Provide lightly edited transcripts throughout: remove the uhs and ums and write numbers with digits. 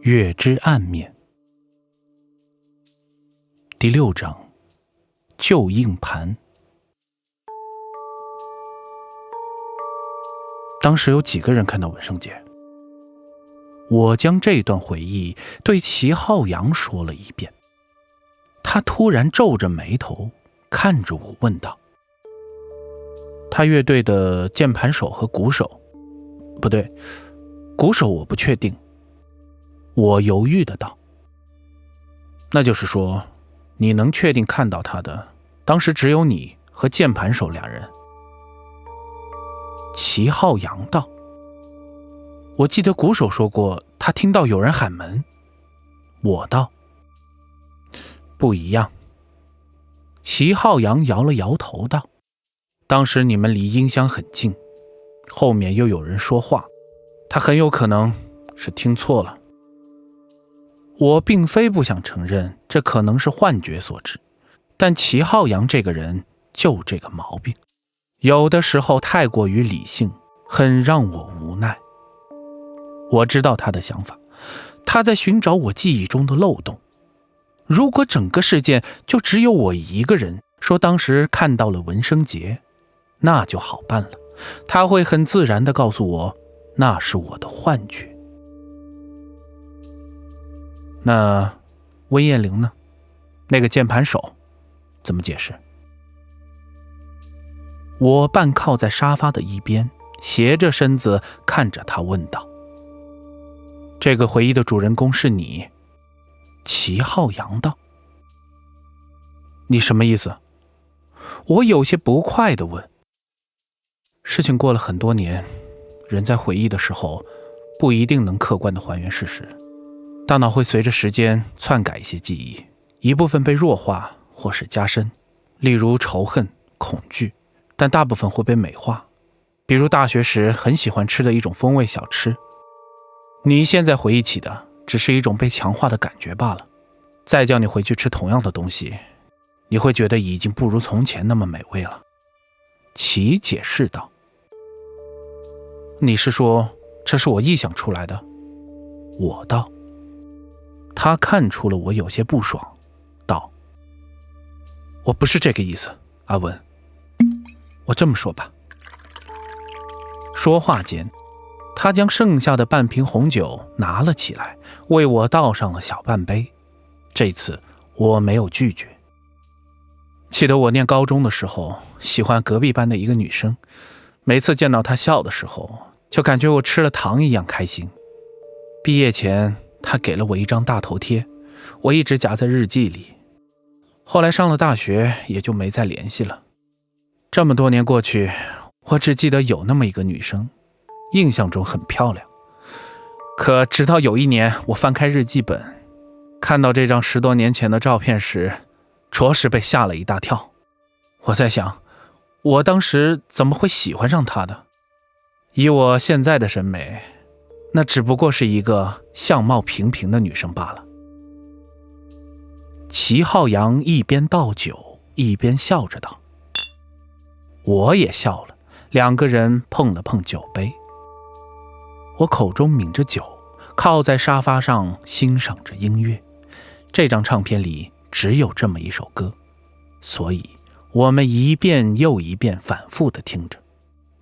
月之暗面。第6章，旧硬盘。当时有几个人看到文生杰？我将这段回忆对齐浩洋说了一遍。他突然皱着眉头看着我问道：他乐队的键盘手和鼓手，不对，鼓手我不确定。我犹豫的道：那就是说你能确定看到他的当时只有你和键盘手2人。齐浩洋道：我记得鼓手说过他听到有人喊门。我道：不一样。齐浩洋摇了摇头道：当时你们离音箱很近，后面又有人说话，他很有可能是听错了。我并非不想承认这可能是幻觉所致，但齐浩洋这个人就这个毛病，有的时候太过于理性，很让我无奈。我知道他的想法，他在寻找我记忆中的漏洞。如果整个事件就只有我一个人说当时看到了文生杰，那就好办了，他会很自然地告诉我那是我的幻觉。那温艳玲呢？那个键盘手怎么解释？我半靠在沙发的一边，斜着身子看着他问道：这个回忆的主人公是你？齐浩洋道：你什么意思？我有些不快地问。事情过了很多年，人在回忆的时候不一定能客观地还原事实，大脑会随着时间篡改一些记忆，一部分被弱化或是加深，例如仇恨、恐惧，但大部分会被美化，比如大学时很喜欢吃的一种风味小吃。你现在回忆起的只是一种被强化的感觉罢了，再叫你回去吃同样的东西，你会觉得已经不如从前那么美味了。齐解释道：你是说这是我臆想出来的？我道。他看出了我有些不爽，道：我不是这个意思，阿文。我这么说吧。说话间，他将剩下的半瓶红酒拿了起来，为我倒上了小半杯。这次我没有拒绝。记得我念高中的时候，喜欢隔壁班的一个女生，每次见到她笑的时候，就感觉我吃了糖一样开心。毕业前他给了我一张大头贴，我一直夹在日记里。后来上了大学，也就没再联系了。这么多年过去，我只记得有那么一个女生，印象中很漂亮。可直到有一年，我翻开日记本，看到这张10多年前的照片时，着实被吓了一大跳。我在想，我当时怎么会喜欢上她的？以我现在的审美，那只不过是一个相貌平平的女生罢了。齐浩洋一边倒酒一边笑着道。我也笑了，2个人碰了碰酒杯。我口中抿着酒，靠在沙发上欣赏着音乐。这张唱片里只有这么一首歌，所以我们一遍又一遍反复地听着，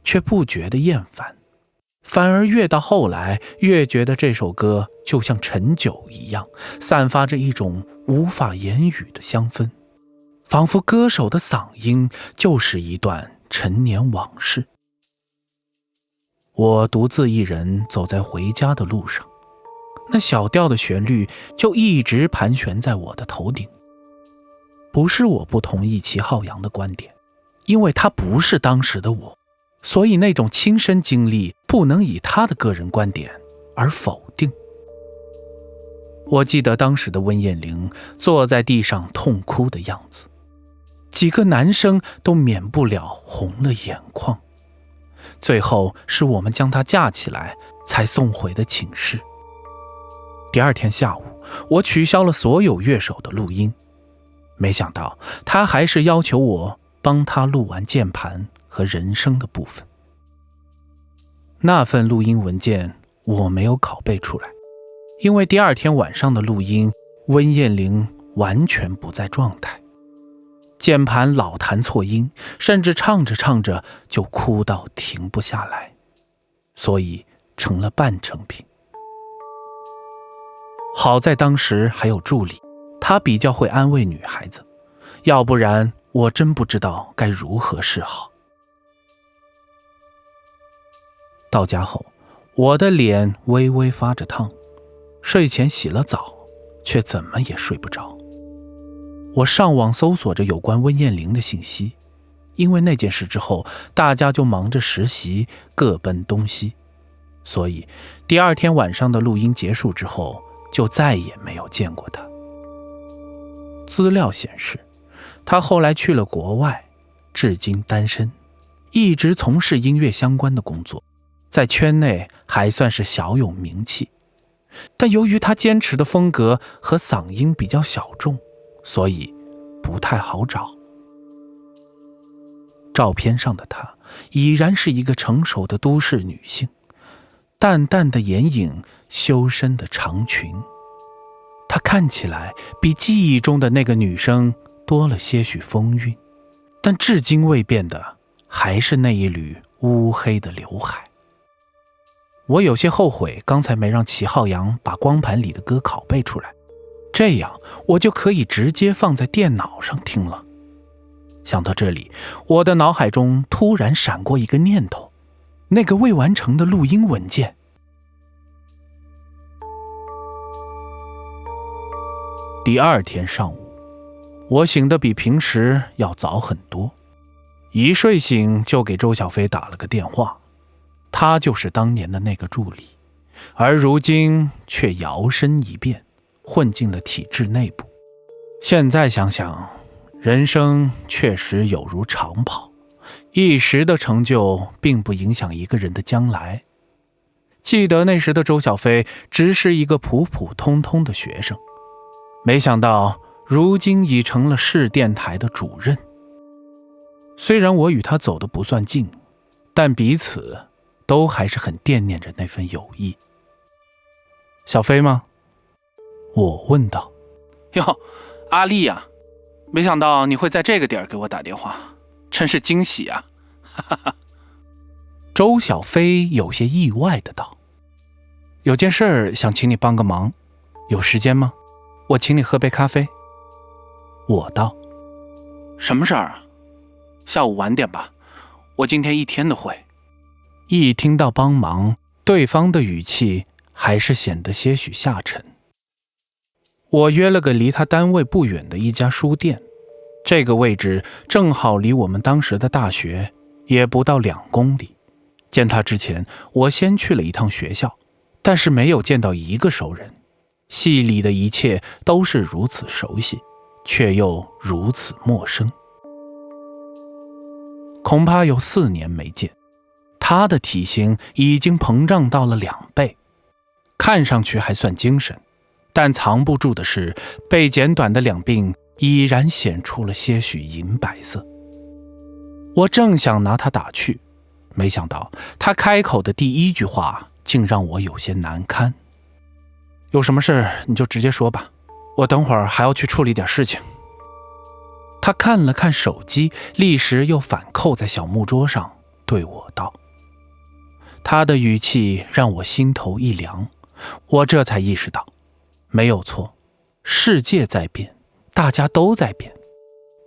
却不觉得厌烦。反而越到后来，越觉得这首歌就像陈酒一样，散发着一种无法言语的香氛，仿佛歌手的嗓音就是一段陈年往事。我独自一人走在回家的路上，那小调的旋律就一直盘旋在我的头顶。不是我不同意齐浩洋的观点，因为他不是当时的我，所以那种亲身经历不能以他的个人观点而否定。我记得当时的温艳玲坐在地上痛哭的样子，几个男生都免不了红了眼眶。最后是我们将她架起来才送回的寝室。第2天下午，我取消了所有乐手的录音，没想到他还是要求我帮他录完键盘和人声的部分。那份录音文件我没有拷贝出来，因为第二天晚上的录音，温燕玲完全不在状态，键盘老弹错音，甚至唱着唱着就哭到停不下来，所以成了半成品。好在当时还有助理，他比较会安慰女孩子，要不然我真不知道该如何是好。到家后，我的脸微微发着烫，睡前洗了澡，却怎么也睡不着。我上网搜索着有关温燕玲的信息，因为那件事之后，大家就忙着实习，各奔东西，所以第二天晚上的录音结束之后，就再也没有见过他。资料显示，他后来去了国外，至今单身，一直从事音乐相关的工作，在圈内还算是小有名气。但由于他坚持的风格和嗓音比较小众，所以不太好找。照片上的她已然是一个成熟的都市女性，淡淡的眼影，修身的长裙，她看起来比记忆中的那个女生多了些许风韵，但至今未变的还是那一缕乌黑的刘海。我有些后悔刚才没让齐浩洋把光盘里的歌拷贝出来，这样我就可以直接放在电脑上听了。想到这里，我的脑海中突然闪过一个念头，那个未完成的录音文件。第二天上午，我醒得比平时要早很多，一睡醒就给周小飞打了个电话。他就是当年的那个助理，而如今却摇身一变，混进了体制内部。现在想想，人生确实有如长跑，一时的成就并不影响一个人的将来。记得那时的周小飞只是一个普普通通的学生，没想到如今已成了市电台的主任。虽然我与他走得不算近，但彼此都还是很惦念着那份友谊。小飞吗？我问道。哟，阿丽呀，没想到你会在这个点给我打电话，真是惊喜啊！哈哈哈。周小飞有些意外的道：“有件事想请你帮个忙，有时间吗？我请你喝杯咖啡。”我道：“什么事儿啊？下午晚点吧，我今天一天的会。”一听到帮忙，对方的语气还是显得些许下沉。我约了个离他单位不远的一家书店，这个位置正好离我们当时的大学也不到2公里。见他之前，我先去了一趟学校，但是没有见到一个熟人。戏里的一切都是如此熟悉，却又如此陌生。恐怕有4年没见，他的体型已经膨胀到了2倍，看上去还算精神，但藏不住的是，被剪短的两鬓已然显出了些许银白色。我正想拿他打趣，没想到他开口的第一句话竟让我有些难堪。有什么事你就直接说吧，我等会儿还要去处理点事情。他看了看手机，立时又反扣在小木桌上，对我道。他的语气让我心头一凉，我这才意识到，没有错，世界在变，大家都在变，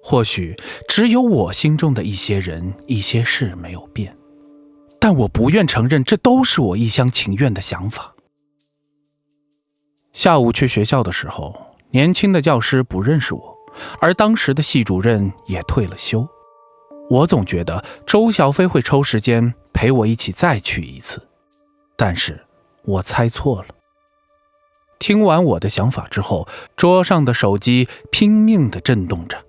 或许只有我心中的一些人一些事没有变，但我不愿承认这都是我一厢情愿的想法。下午去学校的时候，年轻的教师不认识我，而当时的系主任也退了休。我总觉得周小飞会抽时间陪我一起再去一次，但是我猜错了。听完我的想法之后，桌上的手机拼命地震动着。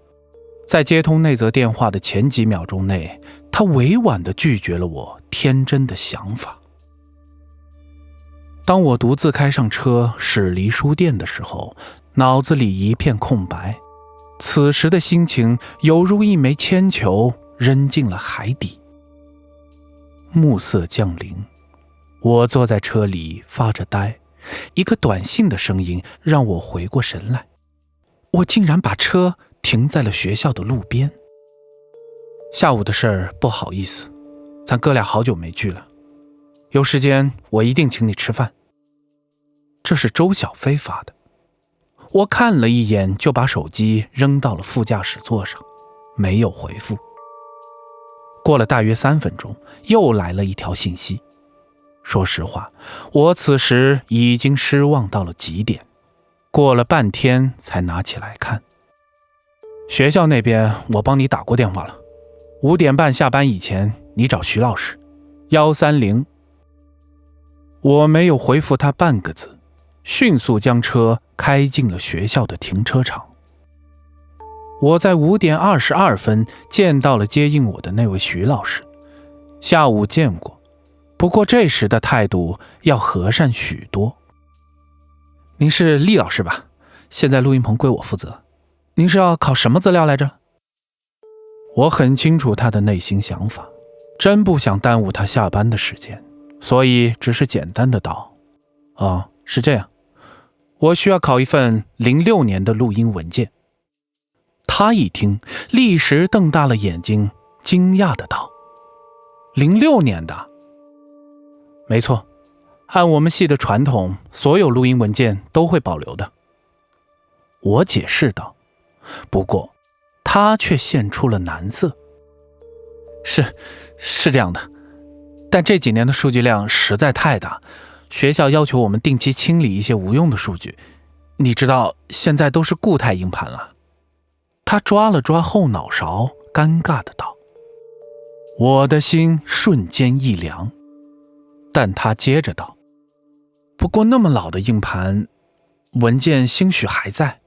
在接通那则电话的前几秒钟内，他委婉地拒绝了我天真的想法。当我独自开上车驶离书店的时候，脑子里一片空白，此时的心情犹如一枚铅球扔进了海底。暮色降临，我坐在车里发着呆，一个短信的声音让我回过神来，我竟然把车停在了学校的路边。下午的事儿不好意思，咱哥俩好久没聚了，有时间我一定请你吃饭。这是周小飞发的。我看了一眼就把手机扔到了副驾驶座上，没有回复。过了大约3分钟，又来了一条信息。说实话，我此时已经失望到了极点，过了半天才拿起来看。学校那边我帮你打过电话了，5点半下班以前你找徐老师，130。我没有回复他半个字，迅速将车开进了学校的停车场。我在5点22分见到了接应我的那位徐老师，下午见过，不过这时的态度要和善许多。您是厉老师吧？现在录音棚归我负责。您是要考什么资料来着？我很清楚他的内心想法，真不想耽误他下班的时间，所以只是简单的道：是这样，我需要考一份06年的录音文件。他一听，立时瞪大了眼睛，惊讶的道：06年的？没错，按我们系的传统，所有录音文件都会保留的。我解释道，不过他却现出了难色。是这样的，但这几年的数据量实在太大，学校要求我们定期清理一些无用的数据，你知道现在都是固态硬盘了。他抓了抓后脑勺，尴尬的道。我的心瞬间一凉，但他接着道，不过那么老的硬盘，文件兴许还在。